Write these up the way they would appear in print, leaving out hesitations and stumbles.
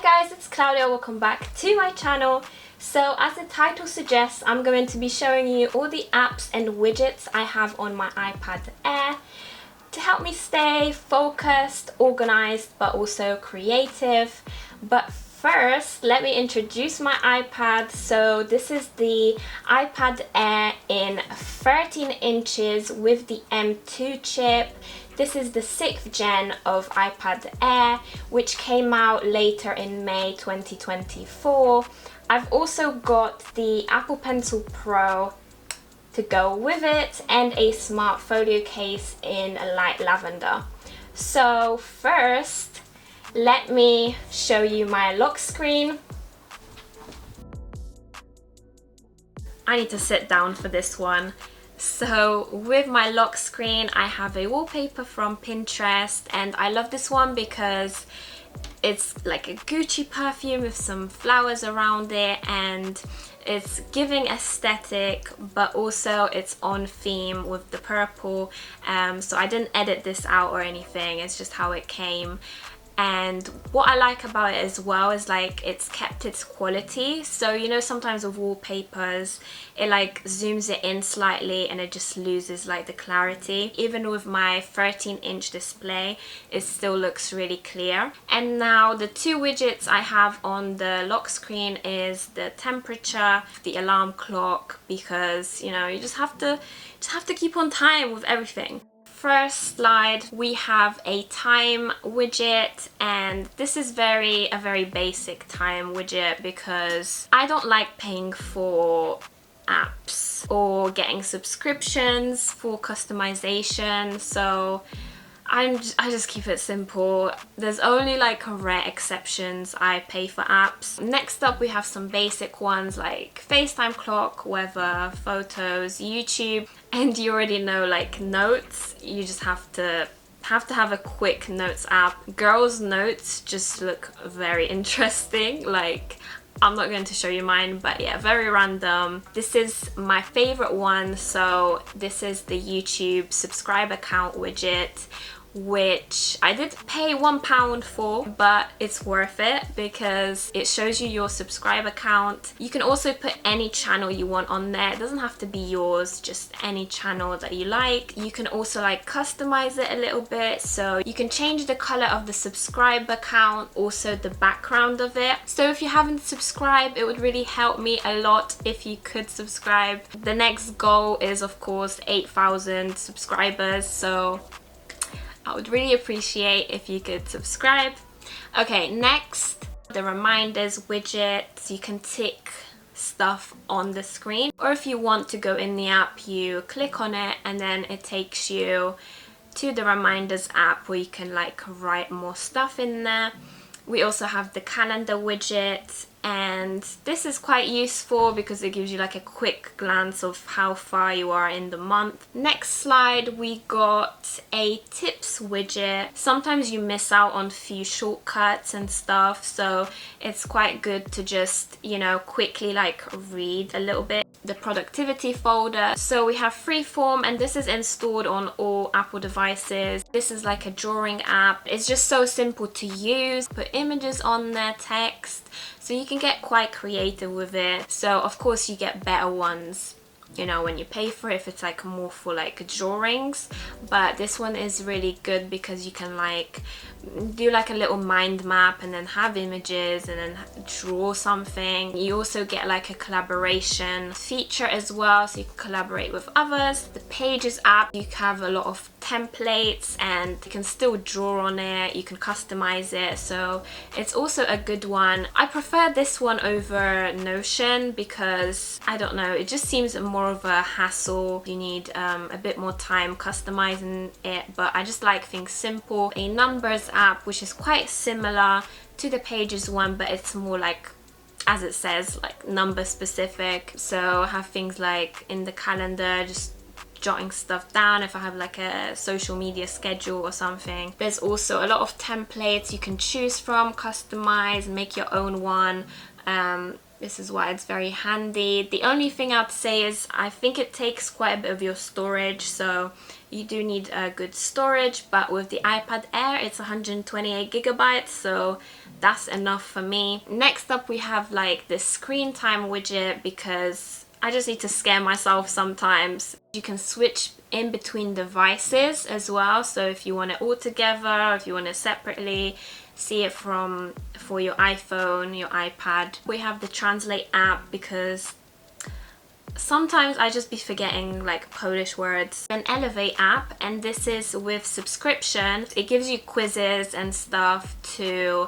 guys, it's Claudia. Welcome back to my channel. So as the title suggests, I'm going to be showing you all the apps and widgets I have on my iPad Air to help me stay focused, organized, but also creative. But first, let me introduce my iPad. So this is the iPad Air in 13 inches with the M2 chip. This is the 6th gen of iPad Air, which came out later in May 2024. I've also got the Apple Pencil Pro to go with it and a smart folio case in a light lavender. So first, let me show you my lock screen. I need to sit down for this one. So with my lock screen, I have a wallpaper from Pinterest, and I love this one because it's like a Gucci perfume with some flowers around it, and it's giving aesthetic, but also it's on theme with the purple. So I didn't edit this out or anything, it's just how it came. And what I like about it as well is like it's kept its quality. So you know, sometimes with wallpapers it like zooms it in slightly and it just loses like the clarity. Even with my 13-inch display, it still looks really clear. And now the two widgets I have on the lock screen is the temperature, the alarm clock, because you know, you just have to keep on time with everything. First slide, we have a time widget, and this is a very basic time widget because I don't like paying for apps or getting subscriptions for customization, so I just keep it simple. There's only like rare exceptions I pay for apps. Next up, we have some basic ones like FaceTime clock, weather, photos, YouTube, and you already know like notes. You just have to have a quick notes app. Girls' notes just look very interesting. Like, I'm not going to show you mine, but yeah, very random. This is my favorite one. So this is the YouTube subscribe account widget, which I did pay £1 for, but it's worth it because it shows you your subscribe account. You can also put any channel you want on there. It doesn't have to be yours, just any channel that you like. You can also like customize it a little bit, so you can change the color of the subscribe account, also the background of it. So if you haven't subscribed, it would really help me a lot if you could subscribe. The next goal is of course 8,000 subscribers, so I would really appreciate if you could subscribe. Okay, next, the reminders widget. You can tick stuff on the screen, or if you want to go in the app, you click on it and then it takes you to the reminders app where you can like write more stuff in there. We also have the calendar widget, and this is quite useful because it gives you like a quick glance of how far you are in the month. Next slide, we got a tips widget. Sometimes you miss out on few shortcuts and stuff, so it's quite good to just, you know, quickly like read a little bit. The productivity folder. So we have Freeform, and this is installed on all Apple devices. This is like a drawing app. It's just so simple to use. Put images on there, text, so you can get quite creative with it. So of course you get better ones, you know, when you pay for it, if it's like more for like drawings, but this one is really good because you can like do like a little mind map and then have images and then draw something. You also get like a collaboration feature as well, so you can collaborate with others. The Pages app, you have a lot of templates and you can still draw on it, you can customize it, so it's also a good one. I prefer this one over Notion because I don't know, it just seems more of a hassle. You need a bit more time customizing it, but I just like things simple. A numbers app, which is quite similar to the Pages one, but it's more like, as it says, like number specific. So I have things like in the calendar, just jotting stuff down if I have like a social media schedule or something. There's also a lot of templates you can choose from, customize, make your own one. This is why it's very handy. The only thing I'd say is I think it takes quite a bit of your storage, so you do need a good storage, but with the iPad Air it's 128 gigabytes, so that's enough for me. Next up we have like this screen time widget, because I just need to scare myself sometimes. You can switch in between devices as well, so if you want it all together, or if you want it separately, see it for your iPhone, your iPad. We have the translate app, because sometimes I just be forgetting like Polish words. An elevate app, and this is with subscription. It gives you quizzes and stuff to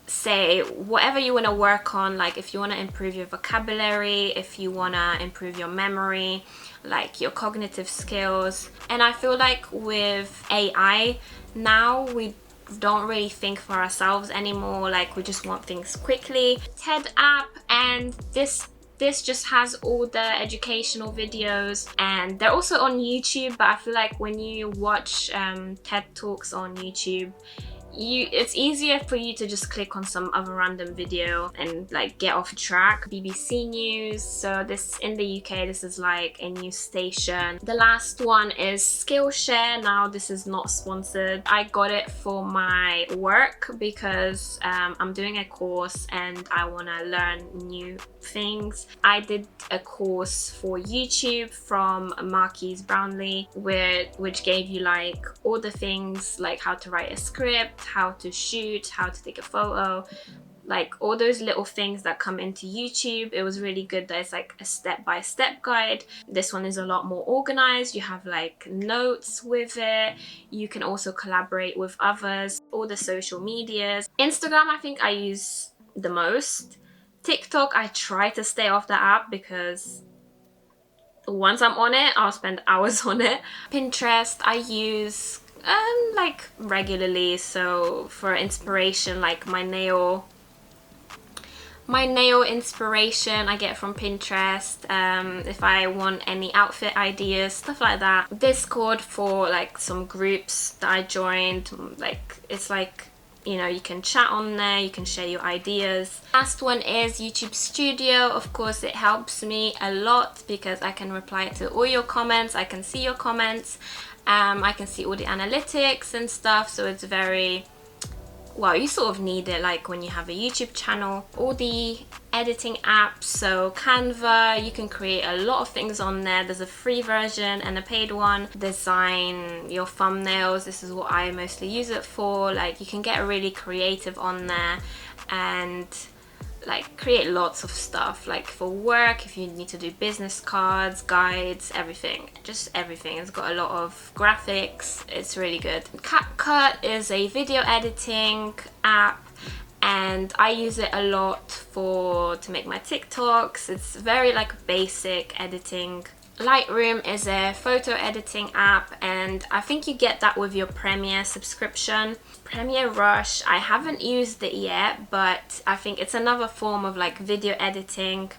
say whatever you want to work on, like if you want to improve your vocabulary, if you want to improve your memory, like your cognitive skills. And I feel like with AI now, we don't really think for ourselves anymore, like we just want things quickly. TED app, and this just has all the educational videos, and they're also on YouTube, but I feel like when you watch TED Talks on YouTube, it's easier for you to just click on some other random video and like get off track. BBC News, so this in the UK, this is like a news station. The last one is Skillshare. Now this is not sponsored. I got it for my work because I'm doing a course and I want to learn new things. I did a course for YouTube from Marquise Brownlee, which gave you like all the things, like how to write a script, how to shoot, how to take a photo, like all those little things that come into YouTube. It was really good that it's like a step-by-step guide. This one is a lot more organized. You have like notes with it. You can also collaborate with others. All the social medias. Instagram, I think I use the most. TikTok, I try to stay off the app because once I'm on it, I'll spend hours on it. Pinterest, I use like regularly, so for inspiration, like my nail inspiration I get from Pinterest. If I want any outfit ideas, stuff like that. Discord for like some groups that I joined, like it's like, you know, you can chat on there, you can share your ideas. Last one is YouTube Studio. Of course, it helps me a lot because I can reply to all your comments, I can see your comments, I can see all the analytics and stuff, so it's very, well, you sort of need it like when you have a YouTube channel. All the editing apps, so Canva, you can create a lot of things on there. There's a free version and a paid one. Design your thumbnails, this is what I mostly use it for. Like you can get really creative on there and like create lots of stuff, like for work, if you need to do business cards, guides, everything, just everything. It's got a lot of graphics, it's really good. CapCut is a video editing app and I use it a lot to make my TikToks. It's very like basic editing. Lightroom is a photo editing app and I think you get that with your Premiere subscription. Premiere Rush, I haven't used it yet, but I think it's another form of like video editing.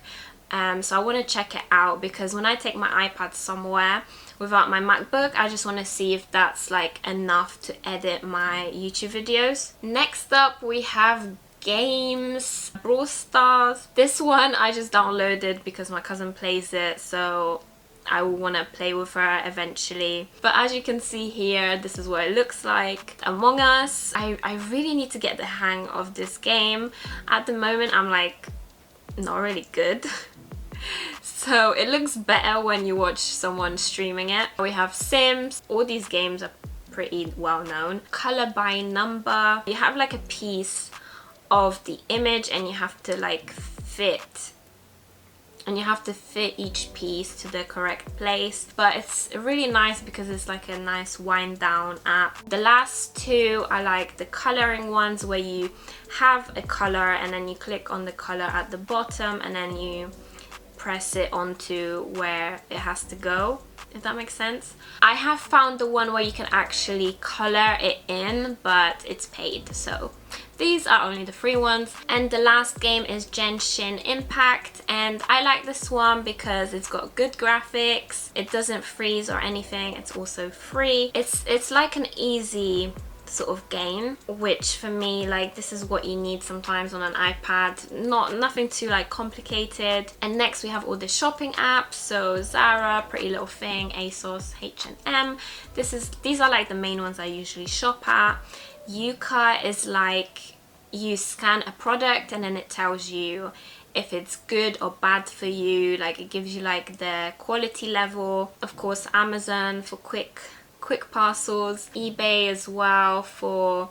So I want to check it out because when I take my iPad somewhere without my MacBook, I just want to see if that's like enough to edit my YouTube videos. Next up we have games. Brawl Stars. This one I just downloaded because my cousin plays it, so I will want to play with her eventually. But as you can see here, this is what it looks like. Among Us. I really need to get the hang of this game. At the moment I'm like not really good. So it looks better when you watch someone streaming it. We have Sims. All these games are pretty well known. Color by number. You have like a piece of the image and you have to like fit each piece to the correct place. But it's really nice because it's like a nice wind down app. The last two are like the coloring ones where you have a color and then you click on the color at the bottom and then you press it onto where it has to go, if that makes sense. I have found the one where you can actually color it in, but it's paid, so these are only the free ones. And the last game is Genshin Impact, and I like this one because it's got good graphics, it doesn't freeze or anything, it's also free. It's like an easy sort of gain, which for me, like, this is what you need sometimes on an iPad. Nothing too like complicated. And next we have all the shopping apps, so Zara, Pretty Little Thing, ASOS, H&M. These are like the main ones I usually shop at. Yuka is like, you scan a product and then it tells you if it's good or bad for you. Like, it gives you like the quality level. Of course, Amazon for quick parcels, eBay as well for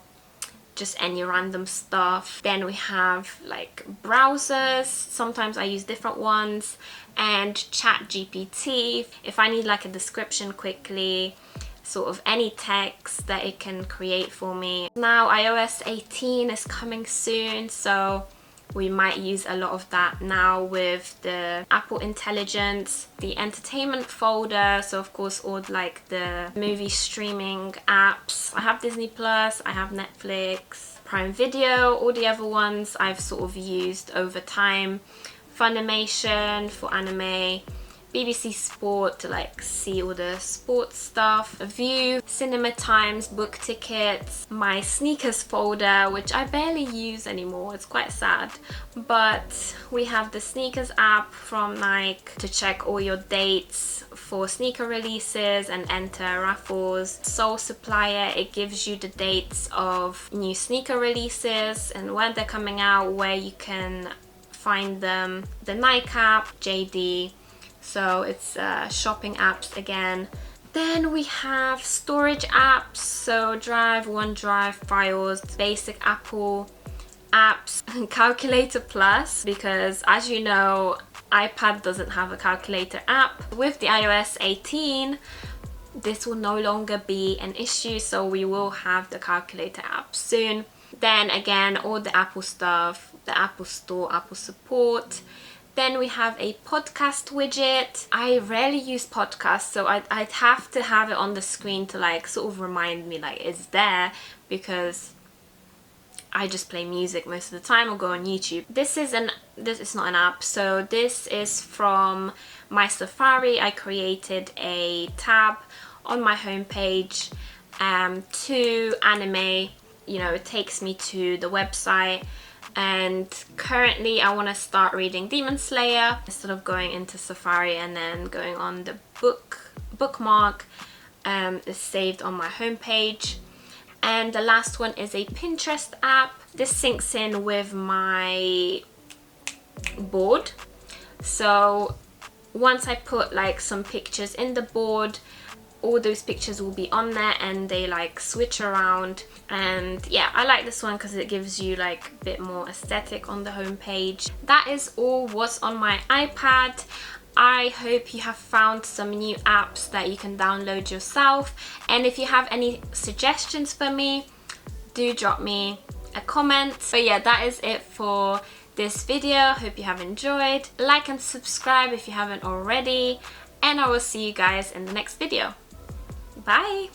just any random stuff. Then we have like browsers, sometimes I use different ones, and ChatGPT if I need like a description quickly, sort of any text that it can create for me. Now iOS 18 is coming soon, so we might use a lot of that now with the Apple Intelligence, the entertainment folder, so of course all like the movie streaming apps. I have Disney Plus, I have Netflix, Prime Video, all the other ones I've sort of used over time. Funimation for anime, BBC Sport to like see all the sports stuff, View, Cinema Times, book tickets, my sneakers folder, which I barely use anymore, it's quite sad. But we have the sneakers app from Nike to check all your dates for sneaker releases and enter raffles. Soul Supplier, it gives you the dates of new sneaker releases and when they're coming out, where you can find them. The Nike app, JD, so it's shopping apps again. Then we have storage apps, so Drive, OneDrive, Files, basic Apple apps, Calculator Plus, because as you know, iPad doesn't have a calculator app. With the iOS 18, this will no longer be an issue, so we will have the calculator app soon. Then again, all the Apple stuff, the Apple Store, Apple Support. Then we have a podcast widget. I rarely use podcasts, so I'd have to have it on the screen to like sort of remind me like it's there, because I just play music most of the time or go on YouTube. This is not an app, so this is from my Safari. I created a tab on my homepage to anime. You know, it takes me to the website. And currently I want to start reading Demon Slayer instead of going into Safari and then going on the bookmark. It's saved on my homepage. And the last one is a Pinterest app. This syncs in with my board, so once I put like some pictures in the board, all those pictures will be on there and they like switch around. And yeah, I like this one because it gives you like a bit more aesthetic on the homepage. That is all what's on my iPad. I hope you have found some new apps that you can download yourself, and if you have any suggestions for me, do drop me a comment. But yeah, that is it for this video. Hope you have enjoyed. Like and subscribe if you haven't already, and I will see you guys in the next video. Bye!